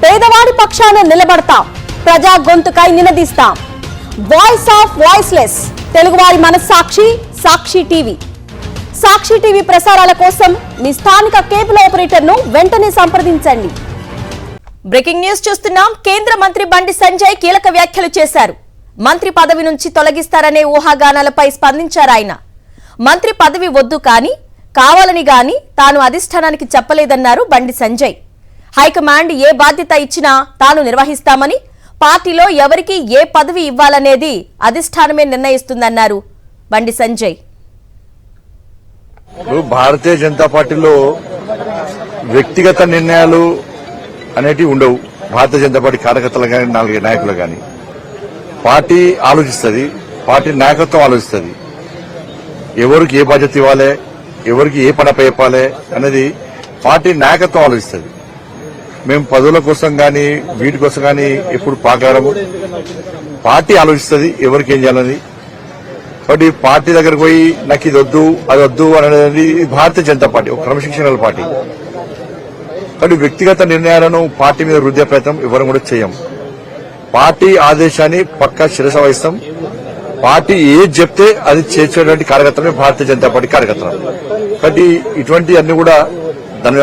పేదవాడి పక్షాన నిలబడతాం, ప్రజా గొంతుకై నినదిస్తాం. వాయిస్ ఆఫ్ వాయిస్లెస్, తెలుగువారి మనస్సాక్షి సాక్షి టీవీ. సాక్షి టీవీ ప్రసారాల కోసం మీ స్థానిక కేబుల్ ఆపరేటర్ ను వెంటనే సంప్రదించండి. బ్రేకింగ్ న్యూస్ చూస్తున్నాం. కేంద్ర మంత్రి బండి సంజయ్ కీలక వ్యాఖ్యలు చేశారు. మంత్రి పదవి నుంచి తొలగిస్తారనే ఊహాగానాలపై స్పందించారు ఆయన. మంత్రి పదవి వద్దు కానీ కావాలని గాని తాను అధిష్టానానికి చెప్పలేదన్నారు బండి సంజయ్. హైకమాండ్ ఏ బాధ్యత ఇచ్చినా తాను నిర్వహిస్తామని, పార్టీలో ఎవరికి ఏ పదవి ఇవ్వాలనేది అధిష్టానమే నిర్ణయిస్తుందన్నారు బండి సంజయ్. భారతీయ జనతా పార్టీలో వ్యక్తిగత నిర్ణయాలు అనేటివి ఉండవు. భారతీయ జనతా పార్టీ కార్యకర్తలు కానీ నాయకులు కానీ పార్టీ ఆలోచిస్తుంది, పార్టీ నాయకత్వం ఆలోచిస్తుంది. ఎవరికి ఏ బాధ్యత ఇవ్వాలి, ఎవరికి ఏ పని చెప్పాలి అనేది పార్టీ నాయకత్వం ఆలోచిస్తుంది. మేము పదవుల కోసం కానీ వీటి కోసం కానీ ఎప్పుడు పాకారము. పార్టీ ఆలోచిస్తుంది ఎవరికి ఏం చేయాలని. కాబట్టి పార్టీ దగ్గరకు పోయి నాకు ఇది వద్దు అది వద్దు అనేది భారతీయ జనతా పార్టీ ఒక క్రమశిక్షణ పార్టీ. కాబట్టి వ్యక్తిగత నిర్ణయాలను పార్టీ మీద రుద్దే ప్రయత్నం ఎవరు కూడా చేయం. పార్టీ ఆదేశాన్ని పక్కా శిరస వహిస్తాం. పార్టీ ఏది చెప్తే అది చేసేటువంటి కార్యకర్తలే భారతీయ జనతా పార్టీ కార్యకర్తలు. కాబట్టి ఇటువంటి అన్ని కూడా దాని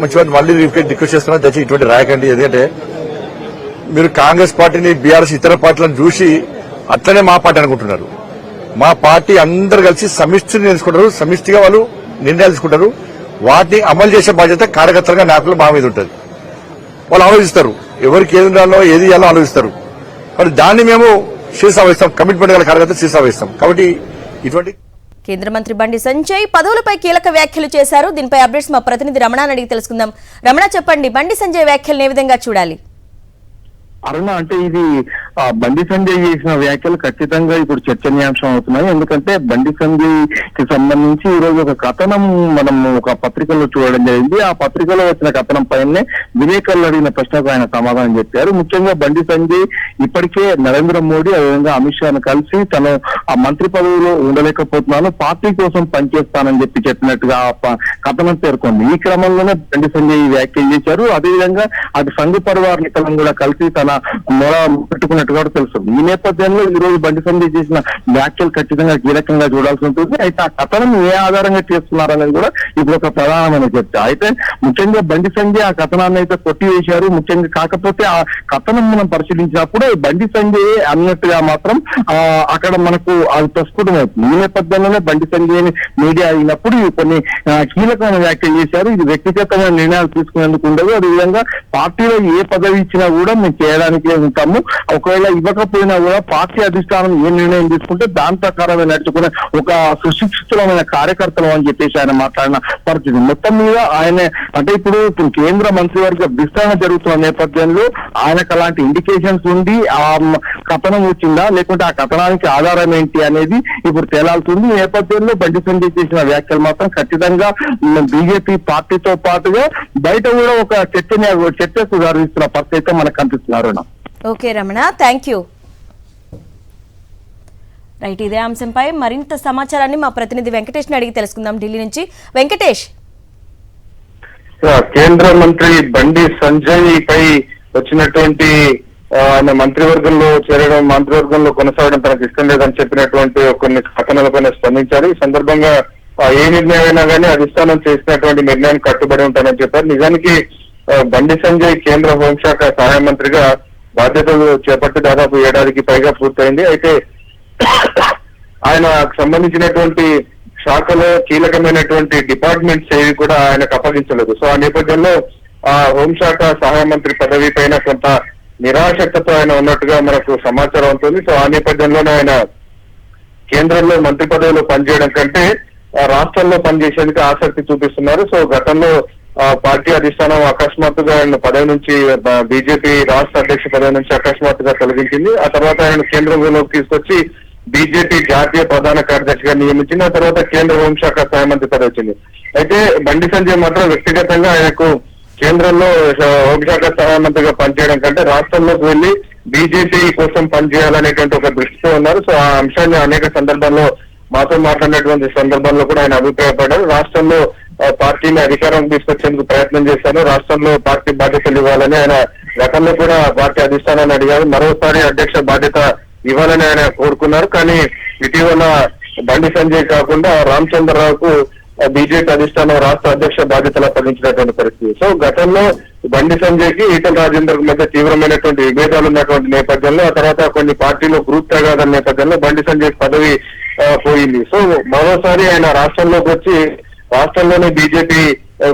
మంచిగా మళ్ళీ రిక్వెస్ట్ చేస్తున్నా, దయచేసి ఇటువంటి రాయకండి. ఎందుకంటే మీరు కాంగ్రెస్ పార్టీని, బీఆర్ఎస్ ఇతర పార్టీలను చూసి అట్లనే మా పార్టీ అనుకుంటున్నారు. మా పార్టీ అందరు కలిసి సమిష్టిని తీసుకుంటారు, సమిష్టిగా వాళ్ళు నిర్ణయాలు తీసుకుంటారు. వాటిని అమలు చేసే బాధ్యత కార్యకర్తలుగా నాయకులు మా మీద ఉంటుంది. వాళ్ళు ఆలోచిస్తారు, ఎవరికి ఏది ఉండాలో ఏది ఇవ్వాలో ఆలోచిస్తారు. మరి దాన్ని మేము శీర్షావహిస్తాం, కమిట్మెంట్ గల కార్యకర్త శీర్షావహిస్తాం. కాబట్టి ఇటువంటి కేంద్ర మంత్రి బండి సంజయ్ పదవులపై కీలక వ్యాఖ్యలు చేశారు. దీనిపై అప్డేట్స్ మా ప్రతినిధి రమణాని అడిగి తెలుసుకుందాం. రమణ, చెప్పండి, బండి సంజయ్ వ్యాఖ్యలను ఏ విధంగా చూడాలి? అరుణ, అంటే ఇది బండి సంజయ్ చేసిన వ్యాఖ్యలు ఖచ్చితంగా ఇప్పుడు చర్చనీయాంశం అవుతున్నాయి. ఎందుకంటే బండి సంజయ్ కి సంబంధించి ఈ రోజు ఒక కథనం మనం ఒక పత్రికలో చూడడం జరిగింది. ఆ పత్రికలో వచ్చిన కథనం పైనే విలేకరులు అడిగిన ప్రశ్నకు ఆయన సమాధానం చెప్పారు. ముఖ్యంగా బండి సంజయ్ ఇప్పటికే నరేంద్ర మోడీ అదేవిధంగా అమిత్ షాను కలిసి తను ఆ మంత్రి పదవిలో ఉండలేకపోతున్నాను, పార్టీ కోసం పనిచేస్తానని చెప్పినట్టుగా కథనం పేర్కొంది. ఈ క్రమంలోనే బండి సంజయ్ వ్యాఖ్యలు చేశారు. అదేవిధంగా అటు సంఘ పరివార్ నేతలను కూడా కలిసి తన మొర పెట్టుకున్నట్టుగా తెలుస్తుంది. ఈ నేపథ్యంలో ఈ రోజు బండి సంజయ్ చేసిన వ్యాఖ్యలు ఖచ్చితంగా కీలకంగా చూడాల్సి ఉంటుంది. అయితే ఆ కథనం ఏ ఆధారంగా చేస్తున్నారనేది కూడా ఇప్పుడు ఒక ప్రధానమైన చర్చ. అయితే ముఖ్యంగా బండి సంజయ్ ఆ కథనాన్ని అయితే కొట్టివేశారు. ముఖ్యంగా కాకపోతే ఆ కథనం మనం పరిశీలించినప్పుడు బండి సంజయ్ అన్నట్టుగా మాత్రం అక్కడ మనకు అది ప్రస్ఫుటం అవుతుంది. ఈ నేపథ్యంలోనే బండి సంజయ్ మీడియా అయినప్పుడు కొన్ని కీలకమైన వ్యాఖ్యలు చేశారు. ఇది వ్యక్తిగతమైన నిర్ణయాలు తీసుకునేందుకు ఉండదు. అదేవిధంగా పార్టీలో ఏ పదవి ఇచ్చినా కూడా మేము చేయడానికే ఉంటాము. ఒకవేళ ఇవ్వకపోయినా కూడా పార్టీ అధిష్టానం ఏ నిర్ణయం తీసుకుంటే దాని ప్రకారమే నడుచుకునే ఒక సుశిక్షితులమైన కార్యకర్తలు అని చెప్పేసి ఆయన మాట్లాడిన పరిస్థితి. మొత్తం మీద ఆయన అంటే ఇప్పుడు కేంద్ర మంత్రివర్గ విస్తరణ జరుగుతున్న నేపథ్యంలో ఆయనకు అలాంటి ఇండికేషన్స్ ఉండి ఆ కథనం వచ్చిందా లేకుంటే ఆ కథనానికి ఆధారం ఏంటి అనేది ఇప్పుడు తేలాల్సింది. ఈ నేపథ్యంలో బండి సంజయ్ చేసిన వ్యాఖ్యలు మాత్రం ఖచ్చితంగా బీజేపీ పార్టీతో పాటుగా బయట కూడా ఒక చర్చకు దారిస్తున్న పరిస్థితి అయితే మనకు కనిపిస్తున్నారు. Okay Ramana, thank you. Right, ఇదే అంశంపై మరింత సమాచారాన్ని మా ప్రతినిధి వెంకటేష్ ని అడిగి తెలుసుకుందాం ఢిల్లీ నుంచి. వెంకటేష్, కేంద్ర మంత్రి బండి సంజయ్ పై వచ్చినటువంటి ఆయన మంత్రివర్గంలో చేరడం, మంత్రివర్గంలో కొనసాగడం తనకు ఇష్టం లేదని చెప్పినటువంటి కొన్ని కథనాలపైన స్పందించారు. ఈ సందర్భంగా ఏ నిర్ణయం అయినా కానీ అధిష్టానం చేసినటువంటి నిర్ణయానికి కట్టుబడి ఉంటానని చెప్పారు. నిజానికి బండి సంజయ్ కేంద్ర హోంశాఖ సహాయ మంత్రిగా బాధ్యతలు చేపట్టి దాదాపు ఏడాదికి పైగా పూర్తయింది. అయితే ఆయనకు సంబంధించినటువంటి శాఖలో కీలకమైనటువంటి డిపార్ట్మెంట్స్ ఏవి కూడా ఆయనకు అప్పగించలేదు. సో ఆ నేపథ్యంలో ఆ హోంశాఖ సహాయ మంత్రి పదవి పైన కొంత నిరాసక్తతో ఆయన ఉన్నట్టుగా మనకు సమాచారం ఉంటుంది. సో ఆ నేపథ్యంలోనే ఆయన కేంద్రంలో మంత్రి పదవిలో పనిచేయడం కంటే రాష్ట్రంలో పనిచేసేందుకు ఆసక్తి చూపిస్తున్నారు. సో గతంలో పార్టీ అధిష్టానం అకస్మాత్తుగా ఆయన పదవి నుంచి బీజేపీ రాష్ట్ర అధ్యక్ష పదవి నుంచి అకస్మాత్తుగా తొలగించింది. ఆ తర్వాత ఆయన కేంద్రంలోకి తీసుకొచ్చి బీజేపీ జాతీయ ప్రధాన కార్యదర్శిగా నియమించింది. ఆ తర్వాత కేంద్ర హోంశాఖ సహాయ మంత్రి పదవి వచ్చింది. అయితే బండి సంజయ్ మాత్రం వ్యక్తిగతంగా ఆయనకు కేంద్రంలో హోంశాఖ సహాయ మంత్రిగా పనిచేయడం కంటే రాష్ట్రంలోకి వెళ్లి బీజేపీ కోసం పనిచేయాలనేటువంటి ఒక దృష్టితో ఉన్నారు. సో ఆ అంశాన్ని అనేక సందర్భాల్లో మాతో మాట్లాడినటువంటి సందర్భంలో కూడా ఆయన అభిప్రాయపడ్డారు. రాష్ట్రంలో పార్టీని అధికారం తీసుకొచ్చేందుకు ప్రయత్నం చేశాను, రాష్ట్రంలో పార్టీ బాధ్యతలు ఇవ్వాలని ఆయన గతంలో కూడా పార్టీ అధిష్టానాన్ని అడిగారు. మరోసారి అధ్యక్ష బాధ్యత ఇవ్వాలని ఆయన కోరుకున్నారు. కానీ ఇటీవల బండి సంజయ్ కాకుండా రామచంద్రరావుకు బీజేపీ అధిష్టానం రాష్ట్ర అధ్యక్ష బాధ్యతలు అప్పగించినటువంటి పరిస్థితి. సో గతంలో బండి సంజయ్ కి ఈటల రాజేందర్ మధ్య తీవ్రమైనటువంటి విభేదాలు ఉన్నటువంటి నేపథ్యంలో, ఆ తర్వాత కొన్ని పార్టీలో గ్రూప్ తగాదాల నేపథ్యంలో బండి సంజయ్ పదవి పోయింది. సో మరోసారి ఆయన రాష్ట్రంలోకి వచ్చి రాష్ట్రంలోనే బీజేపీ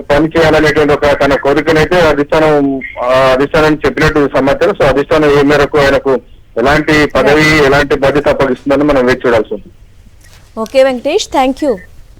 పని చేయాలనేటువంటి ఒక తన కోరికనైతే అధిష్టానాన్ని చెప్పినట్టు సమాచారం. సో అధిష్టానం ఏ మేరకు ఆయనకు ఎలాంటి పదవి ఎలాంటి బాధ్యత అప్పగిస్తుందని మనం వేచి చూడాల్సి ఉంది. Okay Venkatesh, thank you.